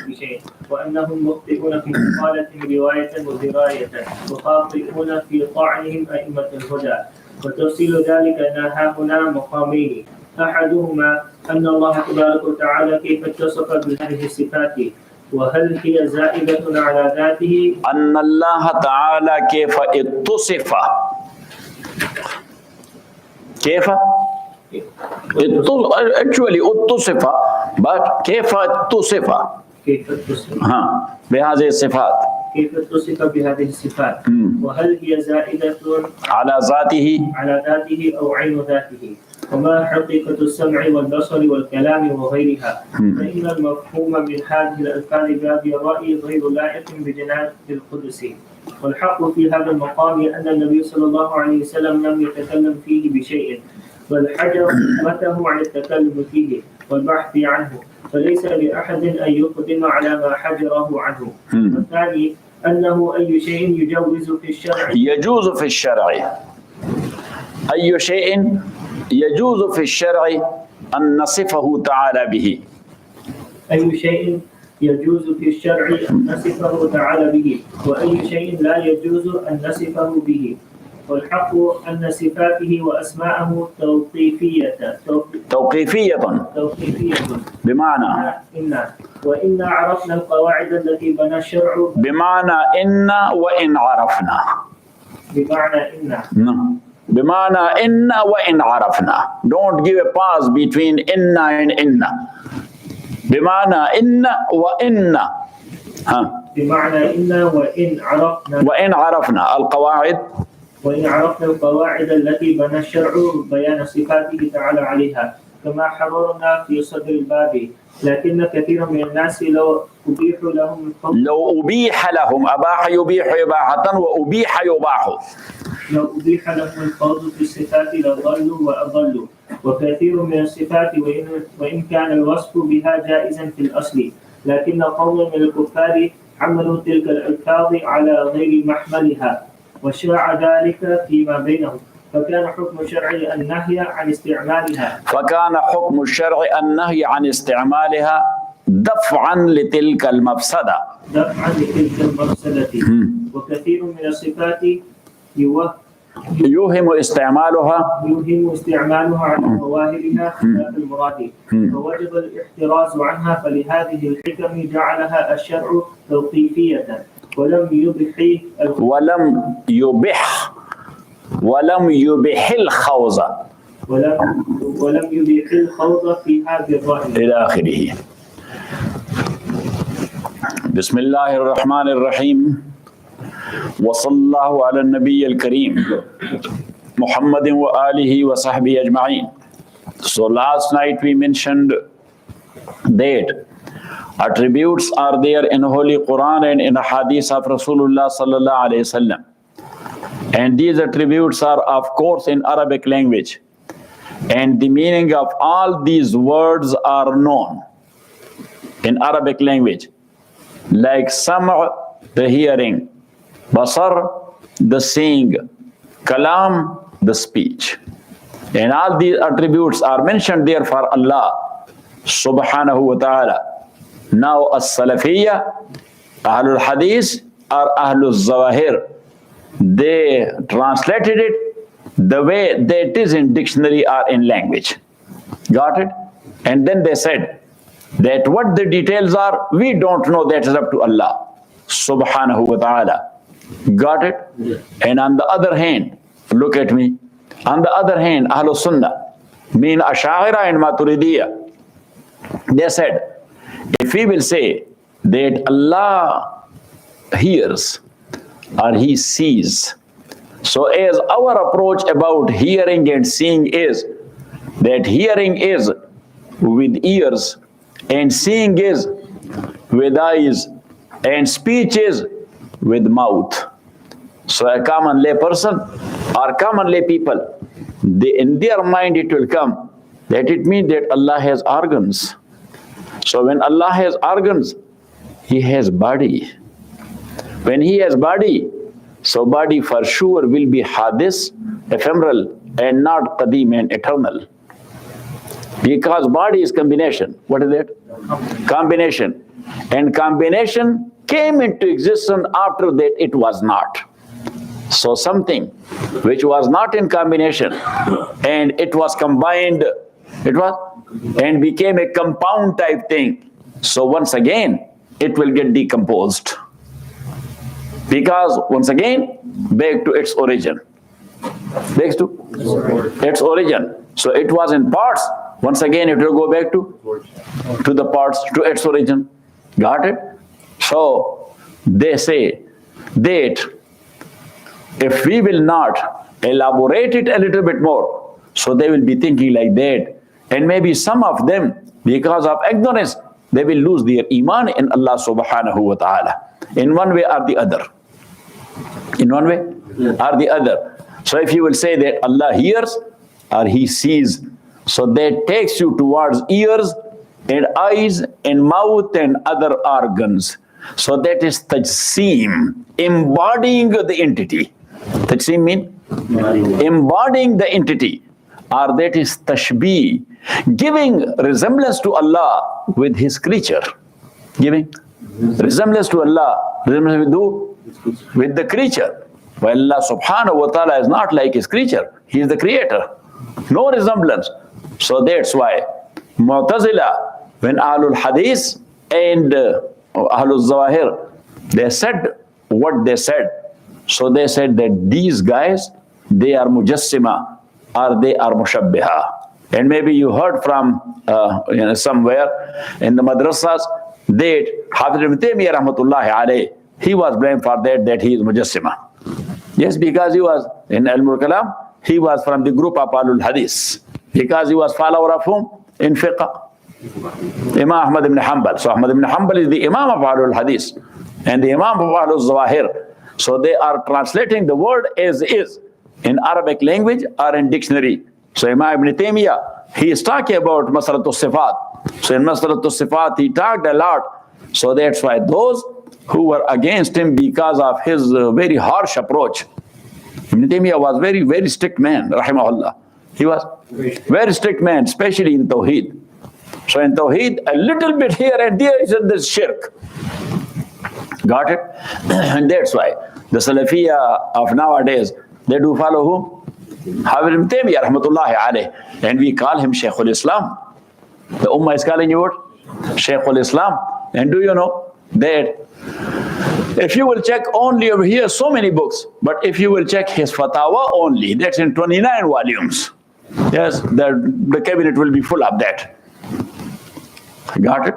بشيء وأنهم مخطئون في مقالتهم رواية ودراية وخاطئون في طعنهم أئمة الهدى. وتفصيل ذلك أن هنا مقامين، أحدهما أن الله تبارك وتعالى كيف اتصف بهذه الصفات وهل هي زائدة على ذاته. أن الله تعالى كيف اتصف، كيف actually اتصف but كيف اتصف بهذه الصفات، كيف اتصف بهذه الصفات وهل هي زائدة على ذاته أو عين ذاته، وما حقيقة السمع والبصر والكلام وغيرها. فإن المفهوم من هذه الألفاظ باب الرأي غير لائق بجناب القدس. والحق في هذا المقام أن النبي صلى الله عليه وسلم لم يتكلم فيه بشيء، بل حجر أمته عن التكلم فيه والبحث عنه، فليس لأحد أن يقدم على ما حجره عنه. والثاني أنه أي شيء يجوز في الشرع أي شيء يجوز في الشرع أن نصفه تعالى به، أي شيء يجوز في الشرع أن نصفه تعالى به، وأي شيء لا يجوز أن نصفه به. والحق أن صفاته وأسماءه توقيفية بمعنى وإن عرفنا القواعد التي بنى الشرع بمعنى إن وإن عرفنا وإن عرفنا. Don't give a pause between inna and inna. بمعنى إن وإن بمعنى إن وإن عرفنا القواعد التي بنى الشرع بيان صفاته تعالى عليها كما حررنا في صدر الباب. لكن كثير من الناس لو أبيح لهم أباح يبيح إباحة وأبيح يباح، لو أبيح لهم الفوز في الصفات لضلوا وأضلوا. وكثير من الصفات وإن كان الوصف بها جائزا في الأصل، لكن قوم من الكفار حملوا تلك الألفاظ على غير محملها وشاع ذلك فيما بينهم، فكان حكم الشرع النهي عن استعمالها دفعا لتلك المفسدة. وكثير من الصفات يوهم استعمالها على ظواهرها خلاف المراد، فوجب الاحتراز عنها. فلهذه الحكم جعلها الشرع توقيفية ولم يبح الخوض في هذه الرأي إلى آخره. بسم الله الرحمن الرحيم، وصلى الله على النبي الكريم محمد وآله وصحبه أجمعين. So last night we mentioned that attributes are there in Holy Quran and in the Hadith of Rasulullah sallallahu alaihi wasallam, and these attributes are of course in Arabic language, and the meaning of all these words are known in Arabic language, like Sam', the hearing, Basar, the seeing, Kalam, the speech, and all these attributes are mentioned there for Allah subhanahu wa ta'ala. Now as-Salafiyya, Ahlul Hadith or Ahlul Zawahir, they translated it the way that it is in dictionary or in language. Got it? And then they said that what the details are, we don't know, that is up to Allah subhanahu wa ta'ala. Got it? Yeah. And on the other hand, look at me, on the other hand, Ahlul Sunnah, mean Ash'ariyya and Maturidiyya, they said, if we will say that Allah hears or He sees, so as our approach about hearing and seeing is that hearing is with ears and seeing is with eyes and speech is with mouth. So a common lay person or common lay people, in their mind it will come that it means that Allah has organs. So when Allah has organs, He has body. When He has body, so body for sure will be hadis, ephemeral, and not qadim and eternal. Because body is combination. What is that? Combination. and combination came into existence after that it was not. So something which was not in combination and it was combined, and became a compound type thing. So once again, it will get decomposed. Because once again, back to its origin. Back to its origin. So it was in parts. Once again, it will go back to the parts, to its origin. Got it? So they say that if we will not elaborate it a little bit more, so they will be thinking like that. And maybe some of them, because of ignorance, they will lose their iman in Allah subhanahu wa ta'ala. In one way or the other. In one way or the other. So if you will say that Allah hears or He sees, so that takes you towards ears and eyes and mouth and other organs. So that is tajseem, embodying the entity. Tajseem means embodying the entity. Or that is tashbih, giving resemblance to Allah with His creature. Giving resemblance to Allah, resemblance with the creature. While Allah subhanahu wa ta'ala is not like His creature. He is the creator. No resemblance. So that's why Mu'tazila, when Ahlul Hadith and Ahlul Zawahir, they said what they said. So they said that these guys, they are Mujassima or they are Mushabbiha. And maybe you heard from somewhere in the madrasas that Hafiz ibn Taymiyyah rahmatullahi alayh, he was blamed for that he is Mujassima. Yes, because he was in Ilmul Kalam, he was from the group of Ahlul Hadith. Because he was follower of whom? In fiqh. Imam Ahmad ibn Hanbal. So Ahmad ibn Hanbal is the Imam of Ahlul Hadith and the Imam of Ahlul Zawahir. So they are translating the word as is in Arabic language or in dictionary. So Imam ibn Taymiyyah, he is talking about Masalatul Sifat. So in Masalatul Sifat, he talked a lot. So that's why those who were against him because of his very harsh approach. Ibn Taymiyyah was very, very strict man, rahimahullah. He was very strict man, especially in Tawheed. So in Tawheed, a little bit here and there is this shirk. Got it? And that's why the Salafiyya of nowadays, they do follow whom? Hafiz ibn Taymiyyah rahmatullahi alayh. And we call him Shaykhul Islam. The Ummah is calling you what? Shaykhul Islam. And do you know that if you will check only over here, so many books, but if you will check his fatwa only, that's in 29 volumes. Yes, the cabinet will be full of that. Got it?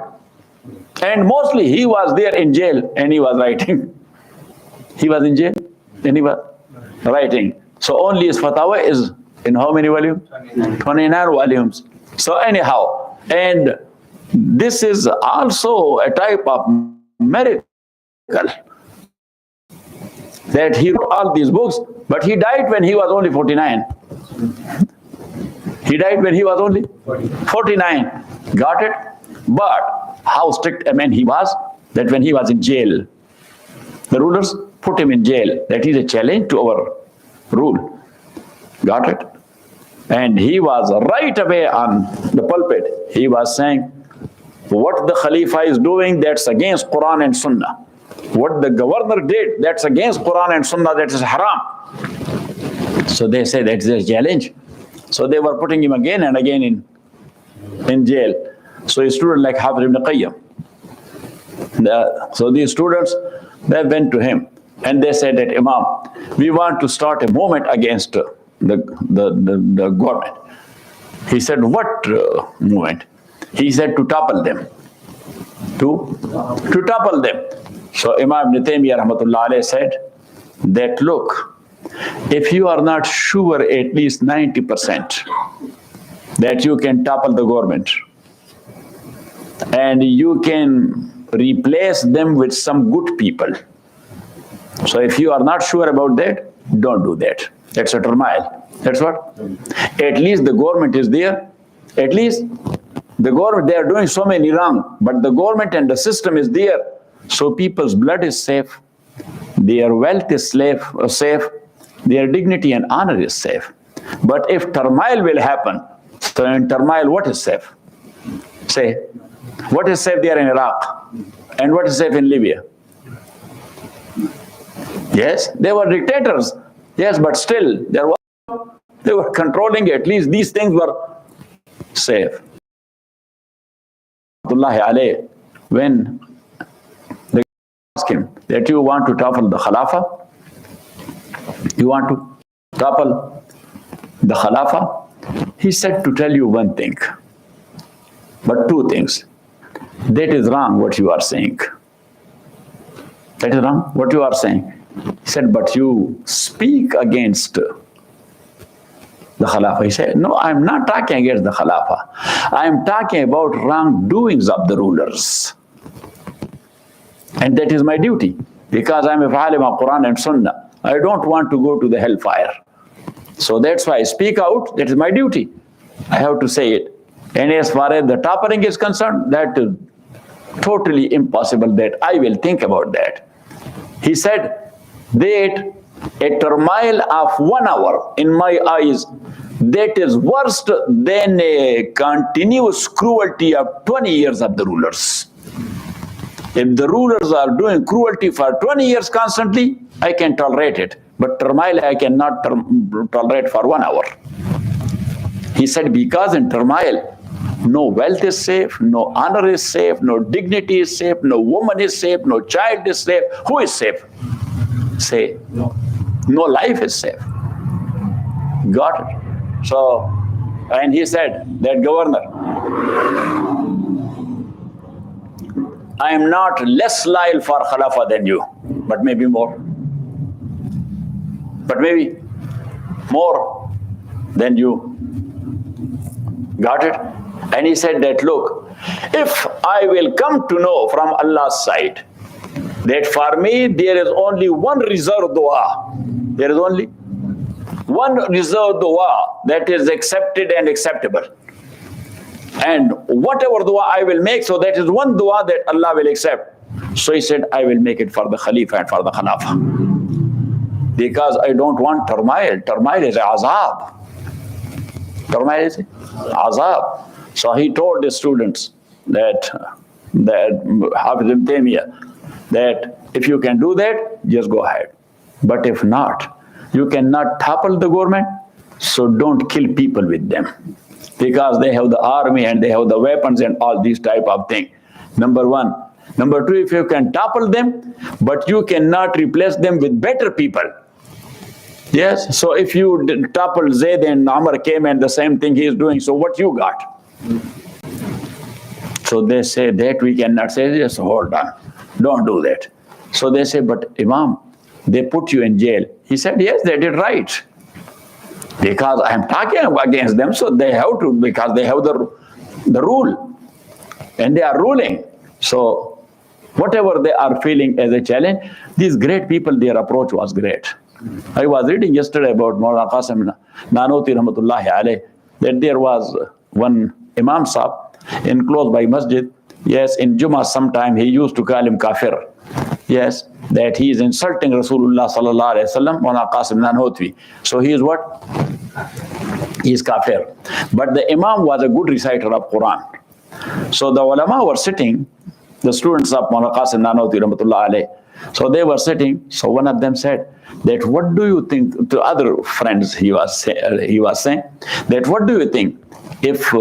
And mostly he was there in jail and he was writing. He was in jail and he was writing. So only his fatwa is in how many volumes? 29 volumes. So anyhow, and this is also a type of miracle that he wrote all these books, but he died when he was only 49. He died when he was only 49. Got it? But how strict a man he was, that when he was in jail, the rulers put him in jail. That is a challenge to our rule. Got it? And he was right away on the pulpit. He was saying, what the Khalifa is doing, that's against Quran and Sunnah. What the governor did, that's against Quran and Sunnah, that is haram. So they say that's their challenge. So they were putting him again and again in jail. So a student like Hafiz ibn Qayyim. So these students, they went to him and they said that, Imam, we want to start a movement against the government. He said, what movement? He said, to topple them. To topple them. So Imam ibn Taymiyyah rahmatullah alayhi said that, look, if you are not sure at least 90% that you can topple the government and you can replace them with some good people. So if you are not sure about that, don't do that. That's a turmoil. That's what? At least the government is there. At least the government, they are doing so many wrong, but the government and the system is there. So people's blood is safe. Their wealth is safe. Their dignity and honor is safe. But if turmoil will happen, so in turmoil, what is safe? Say, what is safe there in Iraq? And what is safe in Libya? Yes, they were dictators. Yes, but still, they were controlling at least these things were safe. When they asked him that you want to topple the Khilafah, you want to topple the Khilafah, he said to tell you one thing, but two things. That is wrong what you are saying. That is wrong what you are saying. He said, but you speak against the Khilafah. He said, no, I'm not talking against the Khilafah. I'm talking about wrongdoings of the rulers. And that is my duty. Because I'm a alim of Quran and Sunnah. I don't want to go to the hellfire. So that's why I speak out. That is my duty. I have to say it. And as far as the toppling is concerned, that is totally impossible that I will think about that. He said that a turmoil of 1 hour, in my eyes, that is worse than a continuous cruelty of 20 years of the rulers. If the rulers are doing cruelty for 20 years constantly, I can tolerate it. But turmoil I cannot tolerate for 1 hour. He said, because in turmoil, no wealth is safe, no honor is safe, no dignity is safe, no woman is safe, no child is safe. Who is safe? Say, no life is safe. Got it? So, and he said, that governor, I am not less loyal for Khilafah than you, but maybe more. But maybe more than you. Got it? And he said that, look, if I will come to know from Allah's side that for me there is only one reserved dua, there is only one reserved dua that is accepted and acceptable. And whatever dua I will make, so that is one dua that Allah will accept. So he said, I will make it for the Khalifa and for the Khilafah. Because I don't want turmoil. Turmoil is azab. Turmoil is azab. So he told the students that Hafiz ibn Taymiyyah, that if you can do that, just go ahead. But if not, you cannot topple the government, so don't kill people with them. Because they have the army and they have the weapons and all these type of things. Number one. Number two, if you can topple them, but you cannot replace them with better people. Yes, so if you topple Zayd and Amr came and the same thing he is doing, so what you got? So they say that we cannot say, just hold on, don't do that. So they say, but Imam, they put you in jail. He said, yes, they did right. Because I am talking against them, so they have to, because they have the rule. And they are ruling. So whatever they are feeling as a challenge, these great people, their approach was great. I was reading yesterday about Maulana Qasim Nanoti Rahmatullahi alayh, that there was one Imam Sahib in close by masjid. Yes, in Jummah sometime he used to call him kafir. Yes, that he is insulting Rasulullah sallallahu alayhi wasallam, Maulana Qasim Nanoti. So he is what? He is kafir. But the Imam was a good reciter of Quran. So the ulama were sitting, the students of Maulana Qasim Nanoti Rahmatullahi alayh. So they were sitting. So one of them said that, what do you think, to other friends he was saying that, what do you think if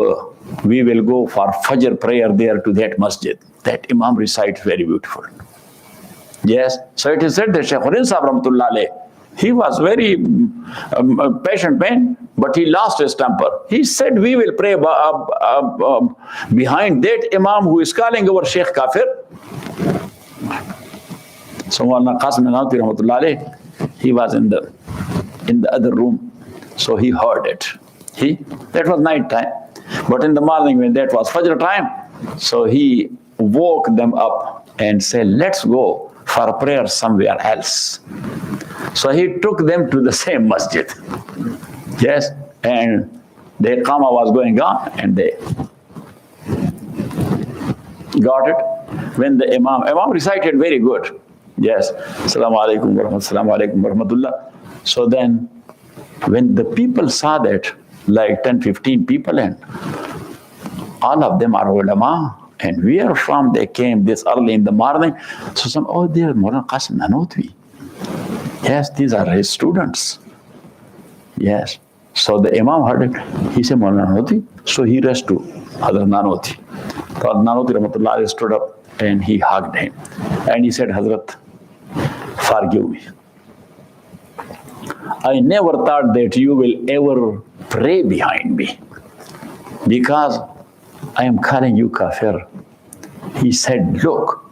we will go for Fajr prayer there to that masjid? That Imam recites very beautiful. Yes. So it is said that Shaykh Hurin Sahib Rahmatullahi alayh, he was very patient man, but he lost his temper. He said, we will pray behind that Imam who is calling our Shaykh kafir. So Maulana Qasim Nanoti Rahmatullahi alayh, he was in the other room. So he heard it. That was night time. But in the morning when that was Fajr time, so he woke them up and said, let's go for prayer somewhere else. So he took them to the same masjid. Yes, and the Iqamah was going on and they got it. When the Imam recited very good. Yes, Assalamu alaikum wa rahmatullah. So then when the people saw that, like 10, 15 people, and all of them are ulama, And where from they came this early in the morning? So some, oh, they are Maulana Qasim Nanotwi. Yes, these are his students. Yes. So the Imam heard it. He said, Maulana Nanotwi. So he rushed to Hazrat Nanotwi. So Nanotwi Rahmatullah stood up and he hugged him. And he said, Hazrat, forgive me. I never thought that you will ever pray behind me, because I am calling you kafir. He said, look,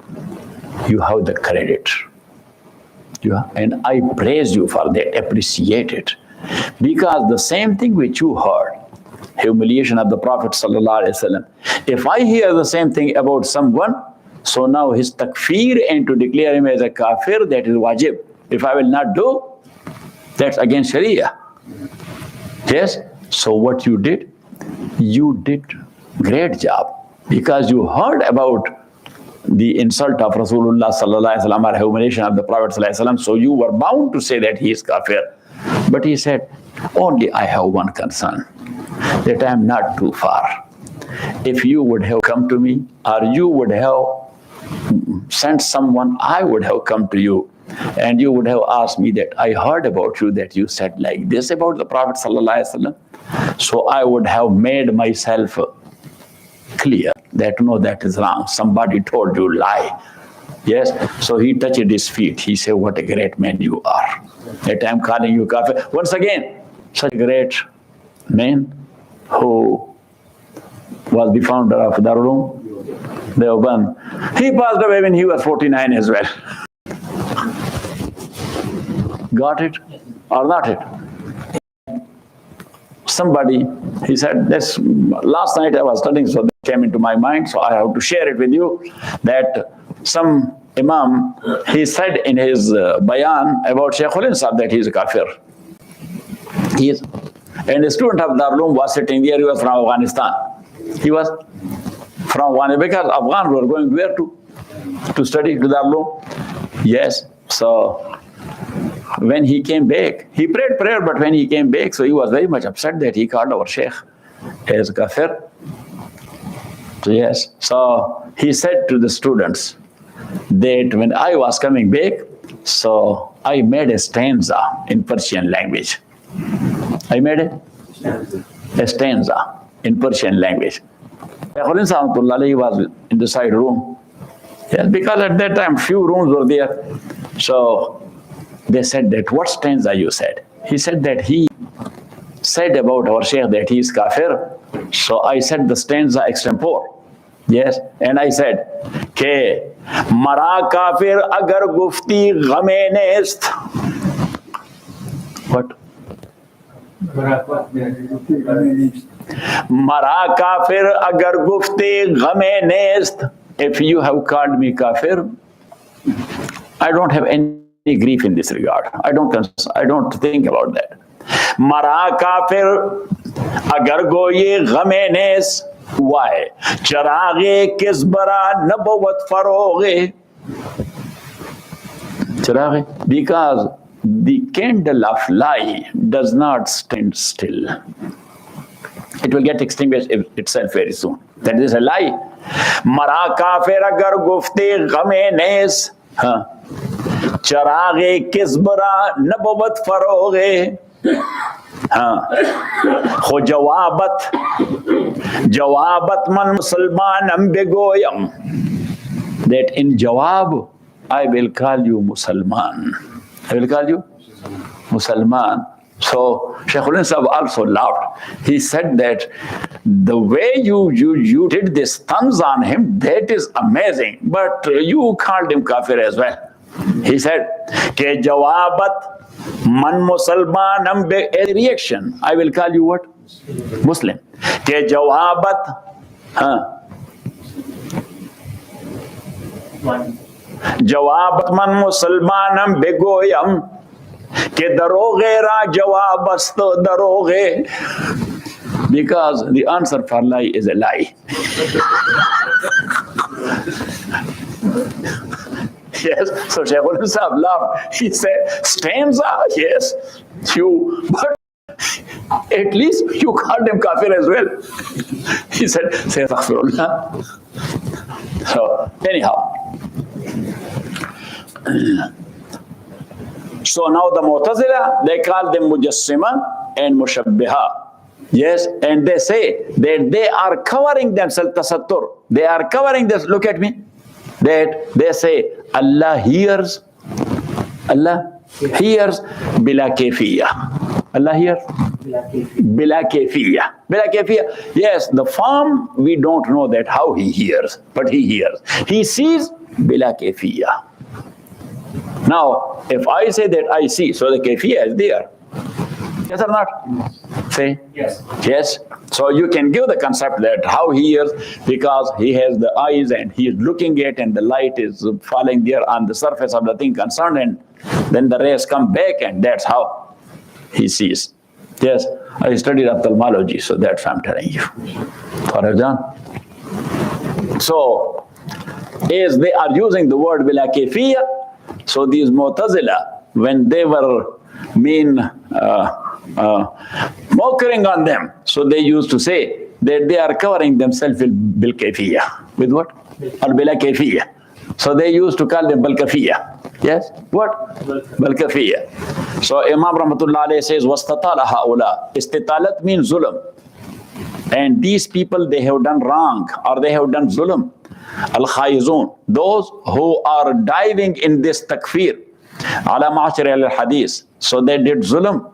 you have the credit. And I praise you for that, appreciate it. Because the same thing which you heard, humiliation of the Prophet ﷺ, if I hear the same thing about someone, so now his takfir and to declare him as a kafir, that is wajib. If I will not do, that's against Sharia. Yes? So what you did great job. Because you heard about the insult of Rasulullah sallallahu alaihi wasallam or humiliation of the Prophet sallallahu alaihi wasallam, so you were bound to say that he is kafir. But he said, only I have one concern, that I am not too far. If you would have come to me, or you would have sent someone, I would have come to you. And you would have asked me that I heard about you, that you said like this about the Prophet sallallahu alaihi wasallam. So I would have made myself clear that no, that is wrong. Somebody told you lie. Yes. So he touched his feet. He said, what a great man you are. That I am calling you kafir. Once again, such a great man who was the founder of Darul Deoband. He passed away when he was 49 as well. Got it or not it? Somebody, he said, this last night I was studying, so that came into my mind, so I have to share it with you, that some Imam, he said in his bayan about Shaykhul Insaf that he is a kafir. He is. And a student of Darul was sitting there, he was from Afghanistan. He was from Afghanistan, because Afghans were going where to study to Darul. Yes, so when he came back, he prayed prayer, but when he came back, so he was very much upset that he called our Shaykh as kafir. So yes, so he said to the students that when I was coming back, so I made a stanza in Persian language. I made a stanza in Persian language. He was in the side room. Yes, because at that time few rooms were there. So they said that, what stanza you said? He said that he said about our Shaykh that he is kafir. So I said the stanza extempore. Yes, and I said, Ke mara kafir agar gufti ghame nest. What? Mara kafir agar gufti ghame nest. If you have called me kafir, I don't have any grief in this regard. I don't think about that. Mara kafir agar goye ghame nes. Why? Charaghe kisbara nabuwat faroghe. Charaghe, because the candle of lie does not stand still. It will get extinguished itself very soon. That is a lie. Mara kafir agar gufte ghame nes. Charaghe kisbara nabuwat faroghe. Ho jawabat man musalmanam begoyam. That in jawab, I will call you Musalman. I will call you Musalman. So Shaykhul Insaf also laughed. He said that the way you did this thumbs on him, that is amazing. But you called him kafir as well. He said, Ke jawabat man musalmanam be a reaction. I will call you what? Muslim. Ke jawabat jawabat man musalmanam begoyam. Ke daroghe ra jawabast daroghe. Because the answer for lie is a lie. Yes, so Shaykhul Insaf laughed. He said, stanza, yes, but at least you called him kafir as well. He said, say astaghfirullah. So anyhow. So now the Mu'tazila, they call them Mujassima and Mushabbiha. Yes, and they say that they are covering themselves, tasattur. They are covering this, look at me. That they say Allah hears bila kayfiyah. Allah hears bila kayfiyah. Bila kayfiyah. Yes, the form we don't know that how he hears, but he hears. He sees bila kayfiyah. Now, if I say that I see, so the kayfiyah is there. Yes or not? Say? Yes. Yes. So you can give the concept that how he hears, because he has the eyes and he is looking at, and the light is falling there on the surface of the thing concerned, and then the rays come back, and that's how he sees. Yes. I studied ophthalmology, so that's what I'm telling you. For example. So, as they are using the word bila kayfiyah, so these Mu'tazila, when they were mocking on them, so they used to say that they are covering themselves bil kayfiyah. With what? Or bila kayfiyah. So they used to call them bil kayfiyah. Yes? What? Bil kayfiyah. So Imam Rahmatullah alayhi says, wastatala haula. Istitalat means zulm. And these people, they have done wrong, or they have done zulm. Al-Khaizun, those who are diving in this takfir, ala ma'ashir al-hadith. So they did zulm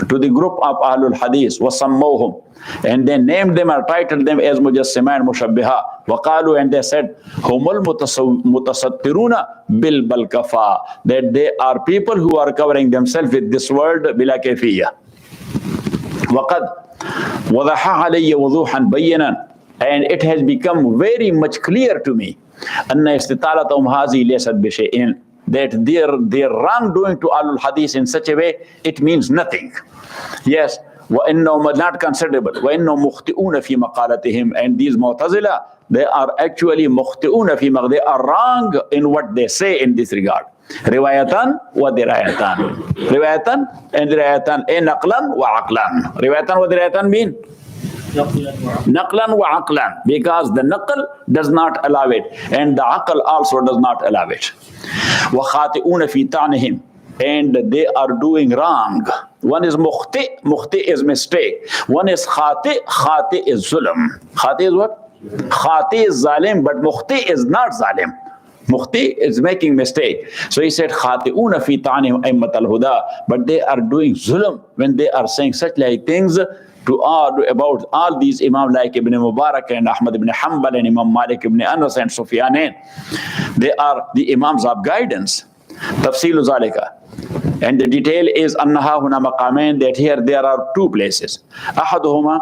to the group of Ahlul Hadith, wasammawhum, and they named them or titled them as Mujassima and Mushabbiha. Waqalu, and they said, humul mutasattiruna bil balkafa, that they are people who are covering themselves with this word bila kayfiyah. Waqad wadaha alayya wuduhan bayyanan, and it has become very much clear to me anna istitalatum hazi laysat bi shay'in, that their wrongdoing to Ahlul Hadith in such a way, it means nothing. Yes, وَإِنَّهُمْ not considerable. وَإِنَّهُمْ مُخْتِئُونَ فِي مَقَالَتِهِمْ, and these Mu'tazila, they are actually مُخْتِئُونَ فِي مَقَالَتِهِم, they are wrong in what they say in this regard. Riwayatan wa dirayatan. Riwayatan and dirayatan. Naqlan wa aqlan. Riwayatan wa dirayatan mean? Naqlan wa aqlan, because the naql does not allow it, and the aql also does not allow it. Wa khati'una fi ta'nihim, and they are doing wrong. One is mukhti, mukhti is mistake. One is khati, khati is zulm. Khati is what? Khati is zalim, but mukhti is not zalim. Mukhti is making mistake. So he said, khati'una fi ta'nihim aimmat al-huda, but they are doing zulm when they are saying such like things to about all these Imam like Ibn Mubarak and Ahmad ibn Hanbal and Imam Malik ibn Anas and Sufyanin. They are the Imams of guidance. Tafsilu zalika. And the detail is annaha huna maqamain, that here there are two places. Ahaduhuma,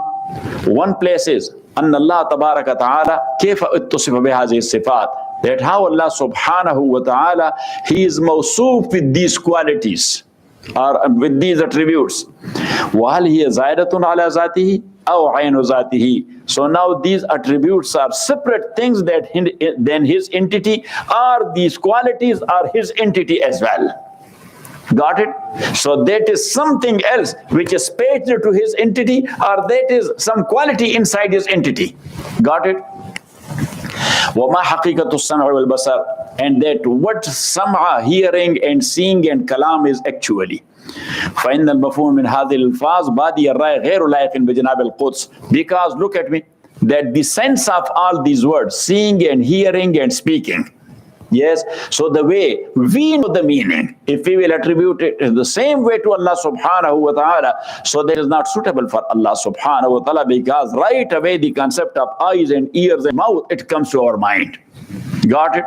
one place is anna Allah tabaraka ta'ala kayfa ittasifa bihadhihi sifat, that how Allah subhanahu wa ta'ala, he is mawsoof with these qualities, or with these attributes. وَهَلْ هِيَ زَائِدَةٌ عَلَى ذَاتِهِ أَوْ عَيْنُ ذَاتِهِ. So now these attributes are separate things than his entity, or these qualities are his entity as well. Got it? So that is something else which is spaced to his entity, or that is some quality inside his entity. Got it? وَمَا حَقِيقَةُ السَّمْعِ وَالْبَصَرِ, and that what sam'a, hearing and seeing and kalam is actually. فَإِنَّ الْمَفْهُومَ مِنْ هَذِهِ الْأَلْفَاظِ بَادِيَ الرَّأْيِ غَيْرُ لَائِقٍ بِجَنَابِ الْقُدْسِ. Because look at me, that the sense of all these words, seeing and hearing and speaking, yes, so the way we know the meaning, if we will attribute it in the same way to Allah subhanahu wa ta'ala, so that is not suitable for Allah subhanahu wa ta'ala, because right away the concept of eyes and ears and mouth, it comes to our mind. Got it?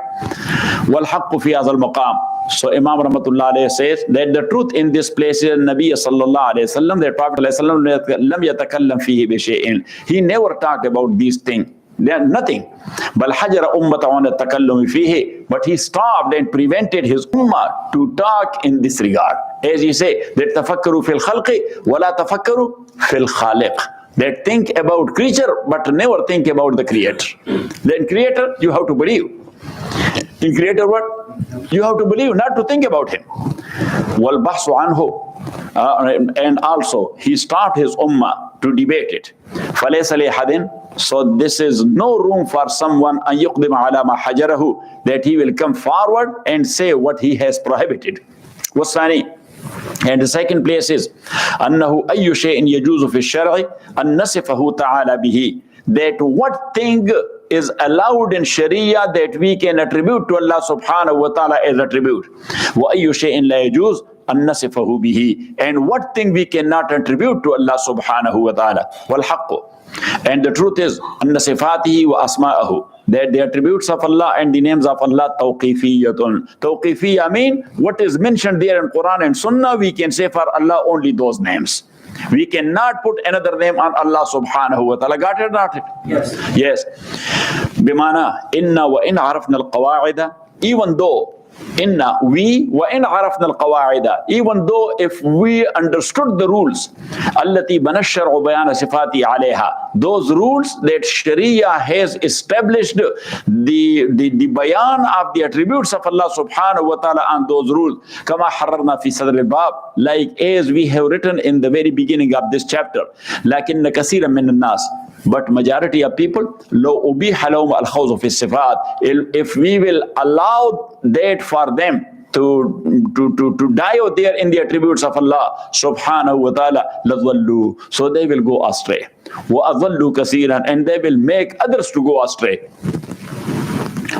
وَالْحَقُّ فِي هَذَا الْمَقَامِ. So Imam Rahmatullah alayhi says that the truth in this place is Nabi sallallahu alayhi wasallam, that Prophet alayhi wasallam lam yatakallam fihi bi shay'in. He never talked about these things. They are nothing. بَلْ حَجَرَ أُمَّةَ عَنَ التَّكَلُّمِ فِيهِ. But he stopped and prevented his ummah to talk in this regard. As he say, that تَفَكَّرُوا فِي الْخَلْقِ وَلَا تَفَكَّرُوا فِي الْخَالِقِ. That think about creature, but never think about the creator. Then creator, you have to believe. In creator what? You have to believe, not to think about him. وَالْبَحْثُ عَنْهُ. And also, he stopped his ummah to debate it. فَلَيْسَ لِأَحَدٍ So this is no room for someone أن يقدم على ما حجره, that he will come forward and say what he has prohibited. والثاني, and the second place is أنه أي شيء يجوز في الشرع أن نصفه تعالى به, that what thing is allowed in Sharia that we can attribute to Allah subhanahu wa ta'ala as attribute. وأي شيء لا يجوز أن نصفه به, and what thing we cannot attribute to Allah subhanahu wa ta'ala. والحق, and the truth is أن صفاته وأسماءه, that the attributes of Allah and the names of Allah tawqifiyatun. Tawqifiyya mean what is mentioned there in Quran and Sunnah, we can say for Allah only those names. We cannot put another name on Allah subhanahu wa ta'ala. Got it or not? Yes. Yes. Bimana, inna wa in arafna al-qawa'ida, even though inna, we, wa in arafna al-qawa'ida, even though if we understood the rules, allati bana ash-shar'u bayana sifati alayha, those rules that Sharia has established the bayan of the attributes of Allah subhanahu wa ta'ala on those rules, kama hararna fi sadr al-bab, like as we have written in the very beginning of this chapter, lakinna kaseeran min an-nas, but majority of people, law ubiha lahum al-khawz fi sifat, if we will allow that for them to dive there in the attributes of Allah subhanahu wa ta'ala, ladhallu, so they will go astray. Wa adhallu kaseeran, and they will make others to go astray.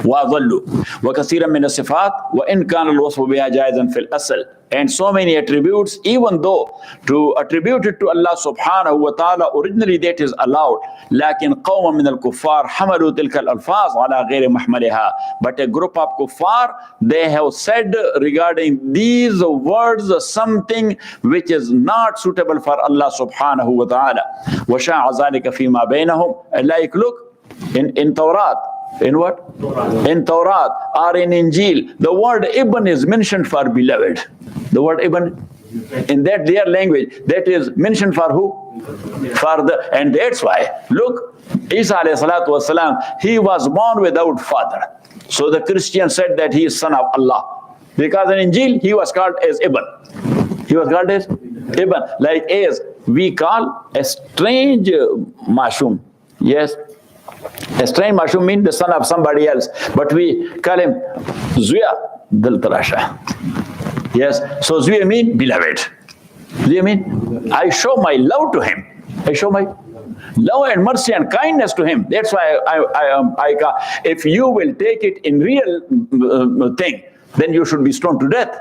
وَأَضَلُّوا وَكَثِيرًا مِنَ الصِّفَاتِ وَإِنْ كَانَ الْوَصْفُ بِهَا جَائِزًا فِي الْأَصْلِ, and so many attributes, even though to attribute it to Allah subhanahu wa ta'ala originally that is allowed, لكن قوم من الكفار حملوا تلك الألفاظ على غير محملها, but a group of kuffar, they have said regarding these words something which is not suitable for Allah subhanahu wa ta'ala. وَشَاعَ ذَلِكَ فِيمَا بَيْنَهُمْ, like look in Tawrat. In what? In Torah or in Injil, the word Ibn is mentioned for beloved. The word Ibn, in that their language, that is mentioned for who? For the, and that's why, look, Isa alayhi salatu wasalam, he was born without father. So the Christians said that he is son of Allah. Because in Injil, he was called as Ibn. He was called as Ibn. Like as we call a strange mashum. Yes. A strange mashum means the son of somebody else, but we call him Zuya Dil Tarasha. Yes, so Zuya means beloved. Zuya means I show my love to him. I show my love and mercy and kindness to him. That's why I if you will take it in real thing, then you should be stoned to death.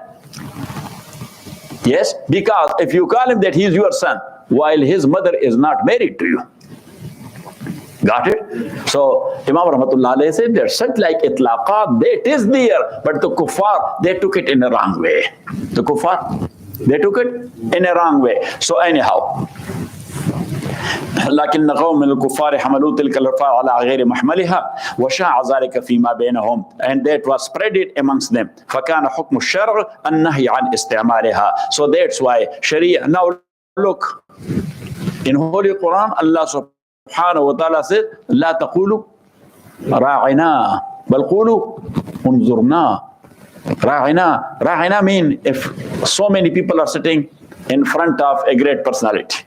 Yes, because if you call him that he is your son, while his mother is not married to you. Got it? So Imam Rahmatullah alayhi said there's such like itlaqat, that is there, but the kuffar, they took it in a wrong way. The kuffar, they took it in a wrong way. So anyhow, لكن قوم من الكفار حملوا تلك الألفاظ على غير محملها وشاع ذلك فيما بينهم, and that was spreaded amongst them. فكان حكم الشرع النهي عن استعمالها. So that's why Sharia. Now look, in Holy Quran, Allah subhanahu wa ta'ala said, لا تقولوا راعنا بل قولوا انظرنا. Ra'ina mean if so many people are sitting in front of a great personality.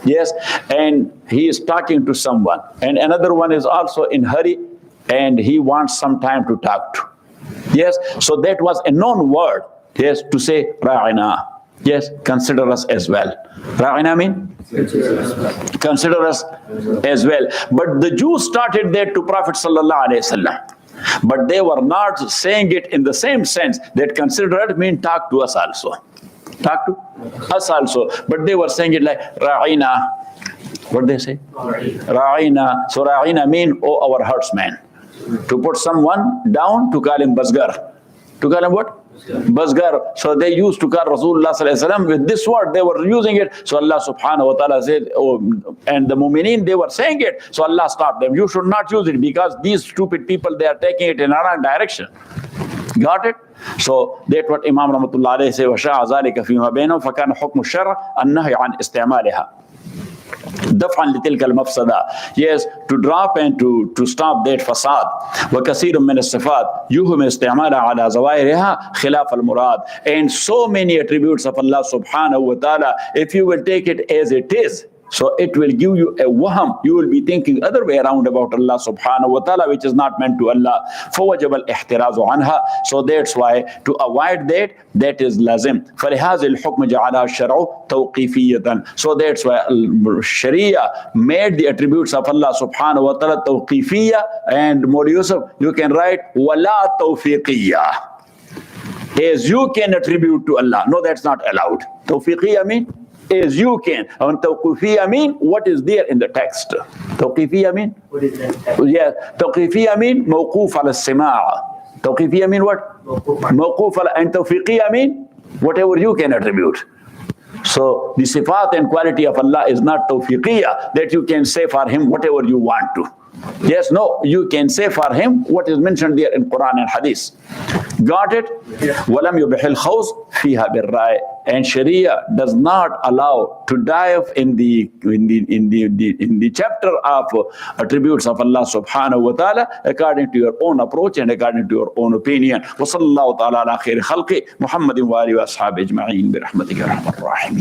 Yes, and he is talking to someone, and another one is also in hurry, and he wants some time to talk to. Yes, so that was a known word. Yes, to say Ra'ina. Yes, consider us as well. Ra'ina mean? Consider us as well. But the Jews started that to Prophet sallallahu alaihi wasallam. But they were not saying it in the same sense that consider it mean talk to us also. Talk to us also. But they were saying it like Ra'ina. What did they say? Ra'ina. So Ra'ina mean, oh, our herdsman. To put someone down, to call him Basgar. To call him what? Basgar. So they used to call Rasulullah sallallahu alaihi wasallam with this word. They were using it. So Allah subhanahu wa ta'ala said, oh, and the mu'mineen, they were saying it. So Allah stopped them. You should not use it because these stupid people, they are taking it in a wrong direction. Got it? So that's what Imam Rahmatullah alayhi said, وَشَاعَ ذَلِكَ فِيمَا بَيْنَهُمْ فَكَانَ حُكْمُ الشَّرْعِ النَّهْيُ عَنْ إِسْتِعْمَالِهَا دَفْعًا لِتِلْكَ الْمَفْسَدَةِ. Yes, to drop and to stop that fasad. وَكَثِيرٌ مِنَ الصِّفَاتِ يُهْمِ اسْتِعْمَالَهَا عَلَى زَوَائِرِهَا خِلَافَ الْمُرَادِ. And so many attributes of Allah subhanahu wa ta'ala, if you will take it as it is, So it will give you a waham. You will be thinking other way around about Allah subhanahu wa ta'ala, which is not meant to Allah. فَوَجَبَ الْإِحْتِرَازُ عَنْهَا. So that's why to avoid that is lazim. فَلِهَذِ الْحُكْمِ جَعَلَهَا الشَّرْعُ تَوْقِيفِيَّةً. So that's why Sharia made the attributes of Allah subhanahu wa ta'ala tawqifiyya, and Mawli Yusuf, you can write wala tawfiqiyya. As you can attribute to Allah. No, that's not allowed. Tawfiqiyya mean as you can. And tawqifiyya mean what is there in the text. Tawqifiyya mean? What is that? Yeah. Tawqifiyya mean mawquf ala as-sima'. Tawqifiyya mean what? Mawquf ala. And tawfiqiyya mean whatever you can attribute. So the sifat and quality of Allah is not tawfiqiyya, that you can say for him whatever you want to. Yes, no, you can say for him what is mentioned there in Quran and Hadith. Got it? وَلَمْ يُبِحِ الْخَوْزِ فِيهَا بِالرَّائِ. And Sharia does not allow to dive in the chapter of attributes of Allah subhanahu wa ta'ala according to your own approach and according to your own opinion. وَصَلَّى اللَّهُ تَعَالَى عَلَى خَيْرِ خَلْقِ مُحَمَّدٍ وَآلِهِ وَأَصْحَابِهِ أَجْمَعِينَ بِرَحْمَتِكَ يَا أَرْحَمَ الرَّاحِمِينَ.